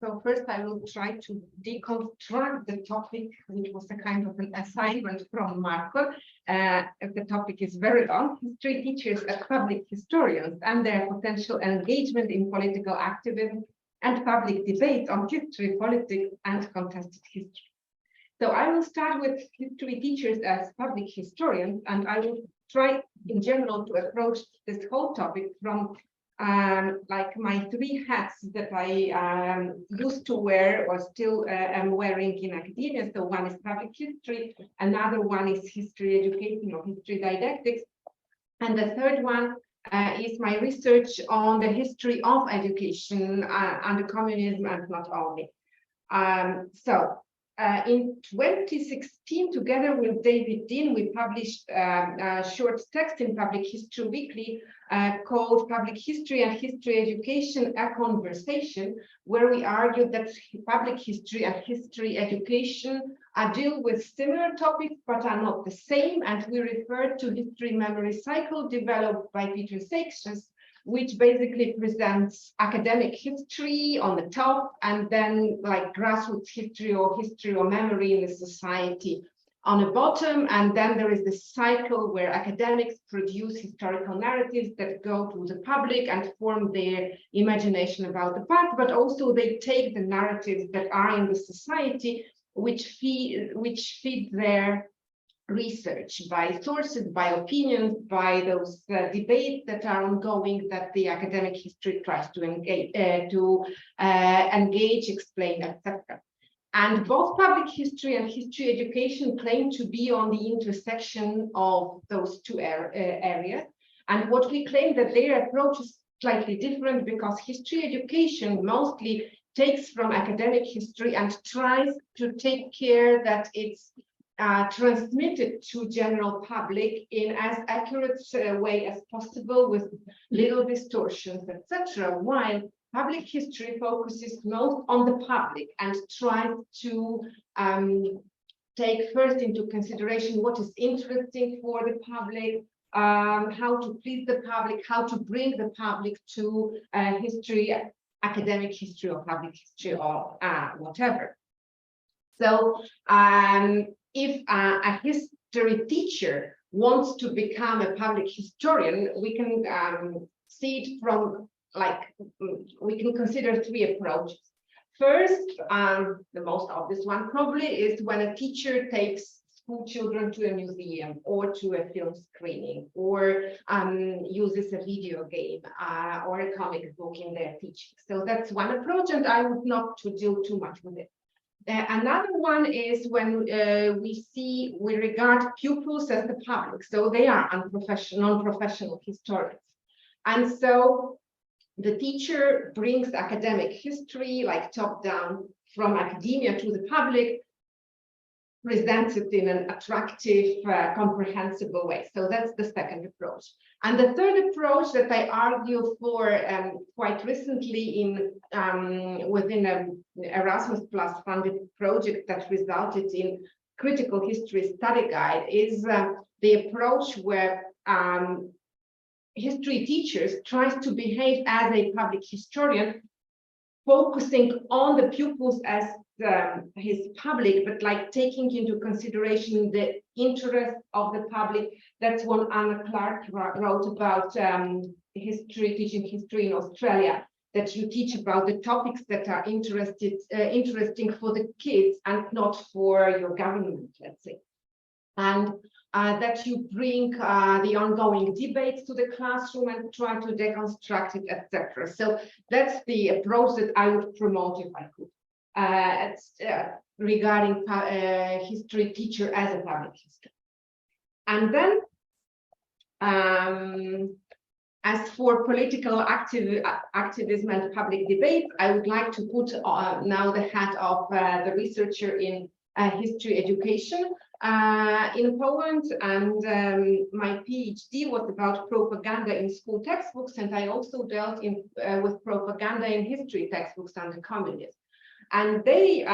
So first I will try to deconstruct the topic, which was a kind of an assignment from Marco. The topic is very long: history teachers as public historians and their potential engagement in political activism and public debate on history, politics, and contested history. So I will start with history teachers as public historians, and I will try in general to approach this whole topic from like my three hats that I used to wear or still am wearing in academia. So one is public history, another one is history education or history didactics, and the third one is my research on the history of education under communism and not only. In 2016, together with David Dean, we published a short text in Public History Weekly called Public History and History Education, a Conversation, where we argued that public history and history education deal with similar topics, but are not the same. And we referred to history memory cycle developed by Peter Seixas, which basically presents academic history on the top, and then like grassroots history or memory in the society on the bottom. And then there is this cycle where academics produce historical narratives that go to the public and form their imagination about the past, but also they take the narratives that are in the society, which feed their research by sources, by opinions, by those debates that are ongoing that the academic history tries to engage, explain, etc. And both public history and history education claim to be on the intersection of those two areas. And what we claim that their approach is slightly different, because history education mostly takes from academic history and tries to take care that it's transmitted to general public in as accurate way as possible with little distortions, etc. While public history focuses most on the public and tries to take first into consideration what is interesting for the public, how to please the public, how to bring the public to history, academic history or public history or whatever. So if a history teacher wants to become a public historian, we can see it from, like, we can consider three approaches. First, the most obvious one probably is when a teacher takes school children to a museum or to a film screening, or uses a video game or a comic book in their teaching. So that's one approach, and I would not to deal too much with it. Another one is when we regard pupils as the public, so they are non-professional historians. And so the teacher brings academic history, like top-down from academia to the public, presents it in an attractive, comprehensible way. So that's the second approach. And the third approach that I argue for quite recently within an Erasmus Plus funded project that resulted in Critical History Study Guide is the approach where history teachers tries to behave as a public historian, focusing on the pupils as his public, but like taking into consideration the interest of the public. That's what Anna Clark wrote about teaching history in Australia, that you teach about the topics that are interesting for the kids and not for your government, let's say. And that you bring the ongoing debates to the classroom and try to deconstruct it, etc. So that's the approach that I would promote if I could. Regarding history teacher as a public history. And then as for political activism and public debate, I would like to put now the hat of the researcher in history education in Poland, and my PhD was about propaganda in school textbooks, and I also dealt with propaganda in history textbooks under communism. And they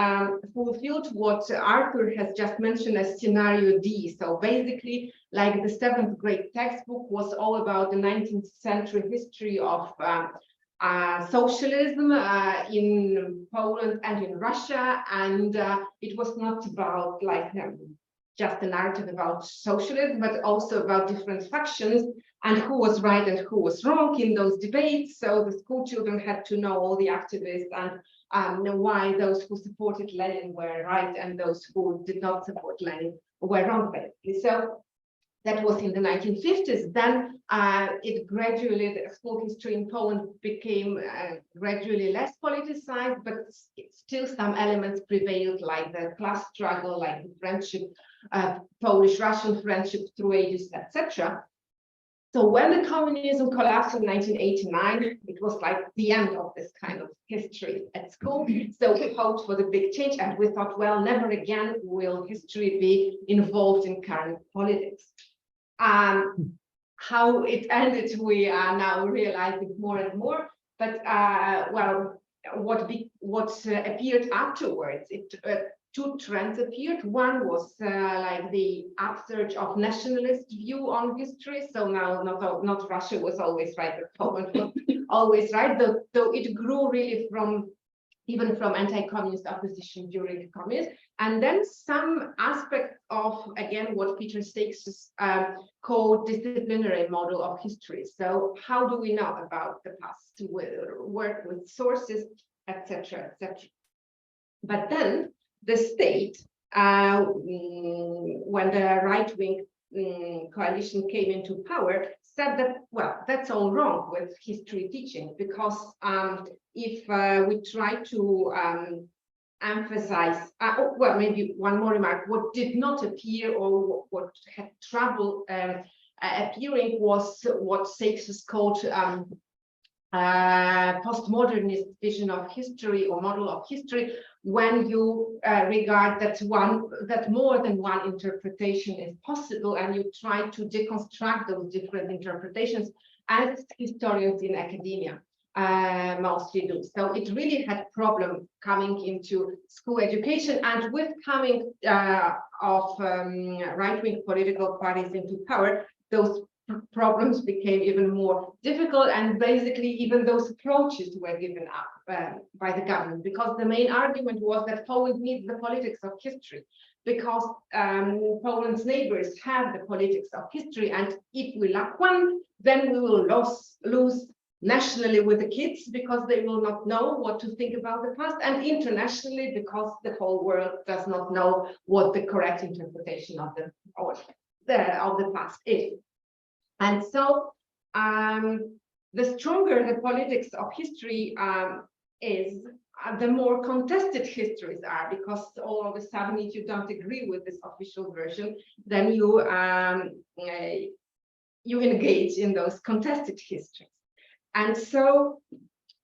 fulfilled what Arthur has just mentioned as scenario D. So basically, like the 7th grade textbook was all about the 19th century history of socialism in Poland and in Russia, and it was not about like just a narrative about socialism, but also about different factions and who was right and who was wrong in those debates. So the school children had to know all the activists and know why those who supported Lenin were right and those who did not support Lenin were wrong, basically. So that was in the 1950s. Then it gradually, the school history in Poland became gradually less politicized, but still some elements prevailed, like the class struggle, like the friendship, Polish-Russian friendship through ages, etc. So when the communism collapsed in 1989, it was like the end of this kind of history at school. So we hoped for the big change, and we thought, well, never again will history be involved in current politics. How it ended, we are now realizing more and more. But well, what appeared afterwards, two trends appeared. One was like the upsurge of nationalist view on history. So now not Russia was always right, but Poland was always right. Though it grew really even from anti-communist opposition during the communism. And then some aspect of, again, what Peter Stakes called disciplinary model of history. So how do we know about the past? To work with sources, etc., etc. But then the state, when the right-wing coalition came into power, said that, well, that's all wrong with history teaching, because if we try to emphasize, well, maybe one more remark, what did not appear or what had trouble appearing was what Stakes called postmodernist vision of history or model of history, when you regard that more than one interpretation is possible, and you try to deconstruct those different interpretations, as historians in academia mostly do. So it really had problem coming into school education, and with coming of right-wing political parties into power, those problems became even more difficult, and basically even those approaches were given up by the government, because the main argument was that Poland needs the politics of history, because Poland's neighbors have the politics of history, and if we lack one, then we will lose nationally with the kids, because they will not know what to think about the past, and internationally, because the whole world does not know what the correct interpretation of the past is. And so the stronger the politics of history is, the more contested histories are, because all of a sudden, if you don't agree with this official version, then you engage in those contested histories. And so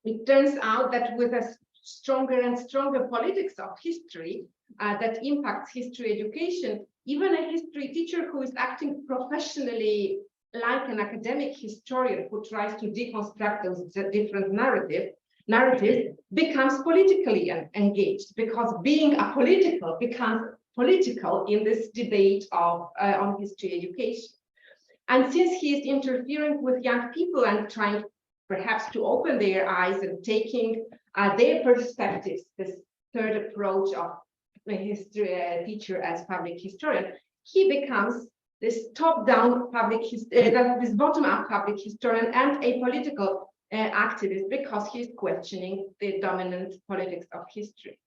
it turns out that with a stronger and stronger politics of history that impacts history education, even a history teacher who is acting professionally like an academic historian who tries to deconstruct those different narratives becomes politically engaged, because being apolitical becomes political in this debate of on history education. And since he is interfering with young people and trying perhaps to open their eyes and taking their perspectives, this third approach of a history teacher as public historian, he becomes this top-down public this bottom-up public historian and a political activist, because he's questioning the dominant politics of history.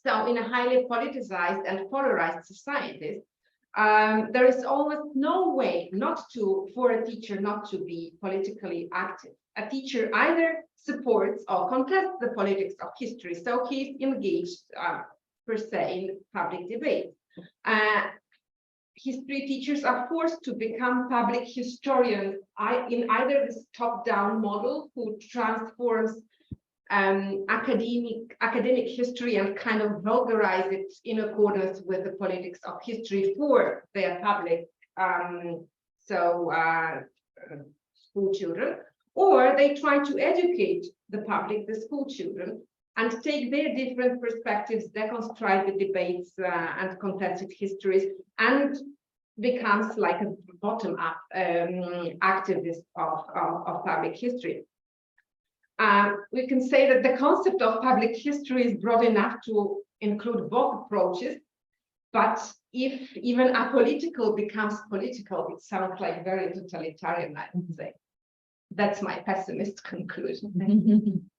So in a highly politicized and polarized society, there is almost no way for a teacher not to be politically active. A teacher either supports or contests the politics of history, so he's engaged per se in public debate. History teachers are forced to become public historians in either this top-down model, who transforms academic history and kind of vulgarize it in accordance with the politics of history for their public school children, or they try to educate the public, the school children, and take their different perspectives, deconstruct the debates and contested histories, and becomes like a bottom-up activist of public history. We can say that the concept of public history is broad enough to include both approaches, but if even apolitical becomes political, it sounds like very totalitarian, I would say. That's my pessimist conclusion.